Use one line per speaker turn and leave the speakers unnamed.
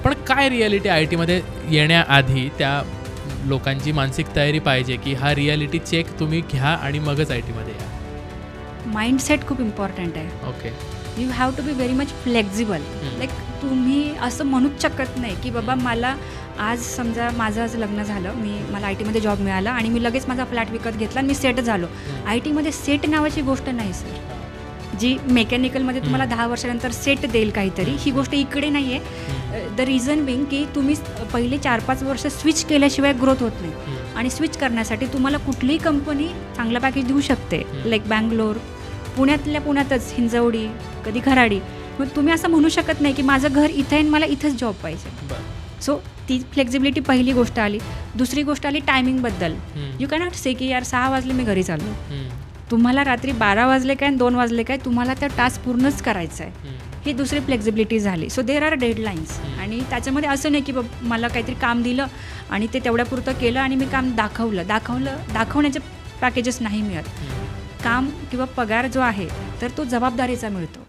पण काय reality I टीमध्ये येण्याआधी त्या लोकांची मानसिक तयारी पाहिजे की हा रियालिटी चेक तुम्ही घ्या आणि मगच आय टीमध्ये या?
माइंडसेट खूप इम्पॉर्टंट आहे.
Okay.
You have to be very much flexible. Like तुम्ही असं म्हणूच शकत नाही की बाबा मला आज समजा माझं आज लग्न झालं, मला आय टीमध्ये जॉब मिळाला आणि मी लगेच माझा फ्लॅट विकत घेतला आणि मी सेट झालो. आय टीमध्ये सेट नावाची गोष्ट नाही सर. जी मेकॅनिकलमध्ये तुम्हाला 10 वर्षानंतर सेट देईल काहीतरी, ही गोष्ट इकडे नाही आहे. द रिझन बिंग की तुम्ही पहिले 4-5 वर्ष स्विच केल्याशिवाय ग्रोथ होत नाही. आणि स्विच करण्यासाठी तुम्हाला कुठलीही कंपनी चांगला पॅकेज देऊ शकते. लाईक बँगलोर, पुण्यातच हिंजवडी, कधी खराडी. मग तुम्ही असं म्हणू शकत नाही की माझं घर इथं आहे आणि मला इथंच जॉब पाहिजे. सो ती फ्लेक्झिबिलिटी पहिली गोष्ट आली. दुसरी गोष्ट आली टायमिंगबद्दल. यू कॅनॉट से की यार 6 वाजले मी घरी चाललो. तुम्हाला रात्री 12 वाजले काय आणि 2 वाजले काय, तुम्हाला त्या टास्क पूर्णच करायचं आहे. ही दुसरी फ्लेक्झिबिलिटी झाली. So there are deadlines. आणि त्याच्यामध्ये असं नाही की मला काहीतरी काम दिलं आणि ते तेवढ्यापुरतं केलं आणि मी काम दाखवण्याचे पॅकेजेस नाही मिळत. काम किंवा पगार जो आहे तर तो जबाबदारीचा मिळतो.